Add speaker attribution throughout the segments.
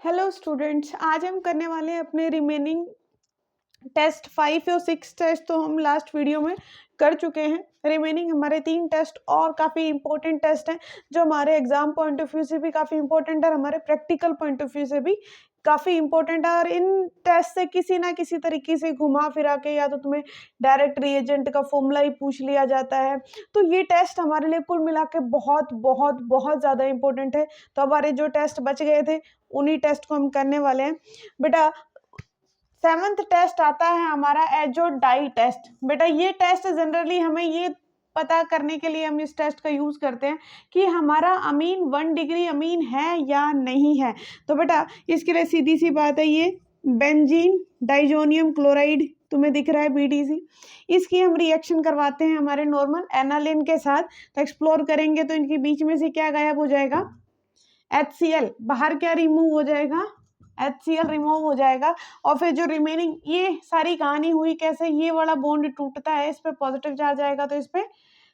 Speaker 1: Hello students, आज हम करने वाले हैं अपने रिमेनिंग टेस्ट 5 और 6 टेस्ट तो हम लास्ट वीडियो में कर चुके हैं। रिमेनिंग हमारे 3 टेस्ट और काफ़ी इंपॉर्टेंट टेस्ट हैं जो हमारे एग्जाम पॉइंट ऑफ व्यू से भी काफ़ी इंपॉर्टेंट है और हमारे प्रैक्टिकल पॉइंट ऑफ व्यू से भी काफ़ी इंपॉर्टेंट है। और इन टेस्ट से किसी ना किसी तरीके से घुमा फिरा के या तो तुम्हें डायरेक्ट रिएजेंट का फॉर्मूला ही पूछ लिया जाता है। तो ये टेस्ट हमारे लिए कुल मिला के बहुत बहुत बहुत ज़्यादा इंपॉर्टेंट है। तो हमारे जो टेस्ट बच गए थे उन्हीं टेस्ट को हम करने वाले हैं। बेटा 7th टेस्ट आता है हमारा एजो डाई टेस्ट। बेटा ये टेस्ट जनरली हमें ये पता करने के लिए हम इस टेस्ट का यूज करते हैं कि हमारा अमीन 1 डिग्री अमीन है या नहीं है। तो बेटा इसके लिए सीधी सी बात है, ये बेंजीन डाइजोनियम क्लोराइड तुम्हें दिख रहा है BDC, इसकी हम रिएक्शन करवाते हैं हमारे नॉर्मल एनालिन के साथ। तो एक्सप्लोर करेंगे तो इनके बीच में से क्या गायब हो जाएगा, HCl बाहर क्या रिमूव हो जाएगा, HCl रिमूव हो जाएगा। और फिर जो रिमेनिंग ये सारी कहानी हुई कैसे, ये वाला बॉन्ड टूटता है, इस पे पॉजिटिव चार्ज आएगा तो इस पे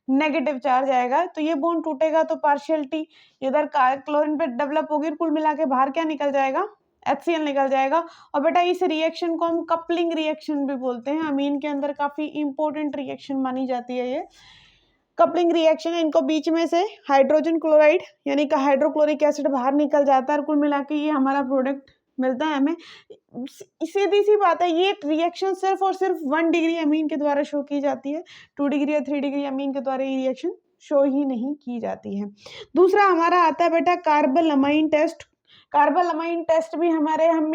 Speaker 1: नेगेटिव चार्ज आएगा। तो ये बॉन्ड टूटेगा तो पार्शियलिटी इधर क्लोरीन पे डेवलप होगी, कुल मिला के बाहर क्या निकल जाएगा, HCl निकल जाएगा। और बेटा इस रिएक्शन को हम कपलिंग रिएक्शन भी बोलते हैं। अमीन के अंदर काफी इंपॉर्टेंट रिएक्शन मानी जाती है ये कपलिंग रिएक्शन है। इनको बीच में से हाइड्रोजन क्लोराइड यानी कि हाइड्रोक्लोरिक एसिड बाहर निकल जाता है और कुल मिला के ये हमारा प्रोडक्ट मिलता है हमें। सीधी सी बात है, ये रिएक्शन सिर्फ और सिर्फ 1 डिग्री अमीन के द्वारा शो की जाती है। 2 डिग्री या 3 डिग्री अमीन के द्वारा ये रिएक्शन शो ही नहीं की जाती है। दूसरा हमारा आता है बेटा कार्बोलमाइन टेस्ट। कार्बोलमाइन टेस्ट भी हमारे हम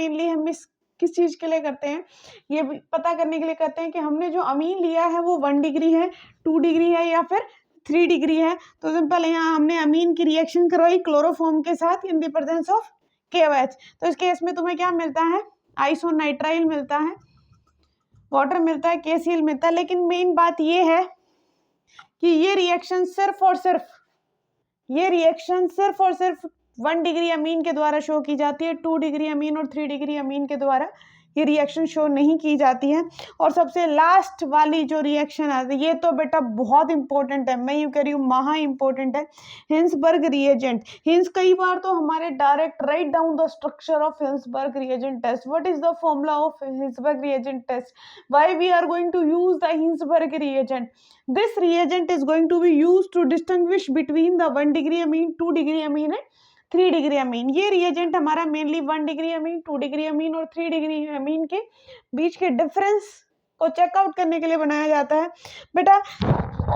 Speaker 1: इस किस चीज के लिए करते हैं, ये पता करने के लिए करते हैं कि हमने जो अमीन लिया है वो 1 डिग्री है, 2 डिग्री है या फिर 3 डिग्री है। तो सिंपल यहाँ हमने अमीन की रिएक्शन करवाई क्लोरोफॉर्म के साथ in the presence of KOH। तो इस केस में तुम्हें क्या मिलता है, आइसोनाइट्राइल मिलता है, वाटर मिलता है, KCl मिलता है। लेकिन मेन बात ये है कि ये रिएक्शन सिर्फ और सिर्फ 1 डिग्री अमीन के द्वारा शो की जाती है। 2 डिग्री अमीन और 3 डिग्री अमीन के द्वारा ये रिएक्शन शो नहीं की जाती है। और सबसे लास्ट वाली जो रिएक्शन आती है ये तो बेटा बहुत इंपॉर्टेंट है, मैं यूँ कह रही हूँ महा इंपॉर्टेंट है, हिंसबर्ग रिएजेंट। हिंस कई बार तो हमारे direct right down the structure of Hinsberg reagent test. What is the formula of Hinsberg reagent test, why we are going to use the Hinsberg reagent. This reagent is going to be used to distinguish between the 1 degree amine, 2 degree amine and 3 degree amine. ये reagent हमारा mainly 1 degree amine, 2 degree amine और 3 degree अमीन के बीच के difference को checkout करने के लिए बनाया जाता है। बेटा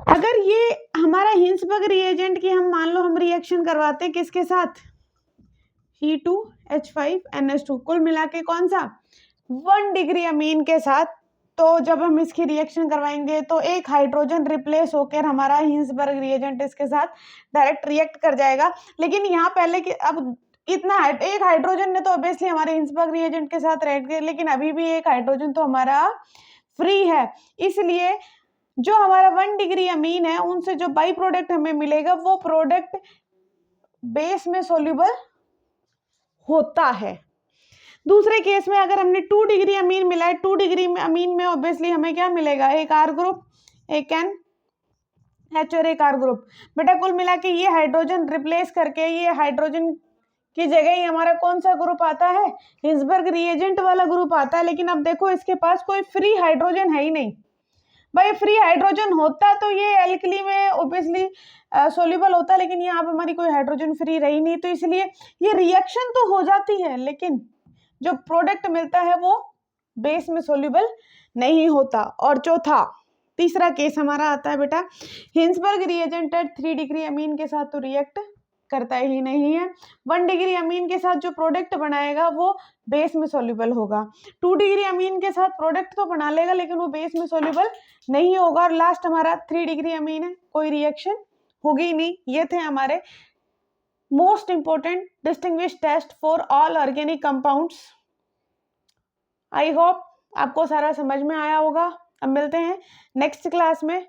Speaker 1: अगर ये हमारा हिंसबर्ग रिएजेंट की हम मान लो हम रिएक्शन करवाते हैं किसके साथ, He2H5NH2, कुल मिला के कौन सा 1 डिग्री अमीन के साथ। तो जब हम इसकी रिएक्शन करवाएंगे तो एक हाइड्रोजन रिप्लेस होकर हमारा हिंसबर्ग रिएजेंट इसके साथ डायरेक्ट रिएक्ट कर जाएगा। लेकिन यहाँ पहले कि अब इतना एक हाइड्रोजन ने तो ऑब्वियसली हमारे हिंसबर्ग रिएजेंट के साथ रिएक्ट किया, लेकिन अभी भी एक हाइड्रोजन तो हमारा फ्री है। इसलिए जो हमारा 1 डिग्री अमीन है उनसे जो बाई प्रोडक्ट हमें मिलेगा वो प्रोडक्ट बेस में सोल्यूबल होता है। दूसरे केस में अगर हमने 2 डिग्री अमीन मिला है, 2 डिग्री अमीन में ऑब्वियसली हमें क्या मिलेगा, एक R ग्रुप, एक NH और एक R ग्रुप। बेटा कुल मिला के ये हाइड्रोजन रिप्लेस करके ये हाइड्रोजन की जगह ही हमारा कौन सा ग्रुप आता है, हिंसबर्ग रिएजेंट वाला ग्रुप आता है। लेकिन अब देखो इसके पास कोई फ्री हाइड्रोजन है ही नहीं। भाई फ्री हाइड्रोजन होता तो ये एल्कली में ऑब्वियसली सोल्यूबल होता, लेकिन यहाँ पर हमारी कोई हाइड्रोजन फ्री रही नहीं। तो इसलिए ये रिएक्शन तो हो जाती है लेकिन जो प्रोडक्ट मिलता है वो बेस में सोल्यूबल नहीं होता। और चौथा तीसरा केस हमारा आता है बेटा हिंसबर्ग रिएजेंट 3 डिग्री अमीन के साथ तो रिएक्ट करता ही नहीं है। 1 डिग्री अमीन के साथ जो प्रोडक्ट बनाएगा वो बेस में सोल्यूबल होगा। 2 डिग्री अमीन के साथ प्रोडक्ट तो बना लेगा लेकिन वो बेस में सोल्यूबल नहीं होगा। और लास्ट हमारा 3 डिग्री अमीन है, कोई रिएक्शन होगी ही नहीं। ये थे हमारे most important distinguish test for all organic compounds. I hope आपको सारा समझ में आया होगा। अब मिलते हैं नेक्स्ट क्लास में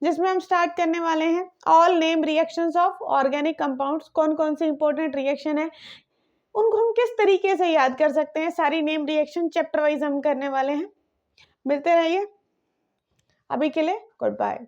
Speaker 1: जिसमें हम स्टार्ट करने वाले हैं all name reactions of organic compounds. कौन कौन सी इंपॉर्टेंट रिएक्शन है उनको हम किस तरीके से याद कर सकते हैं, सारी नेम रिएक्शन चैप्टर वाइज हम करने वाले हैं। मिलते रहिए, अभी के लिए गुड बाय।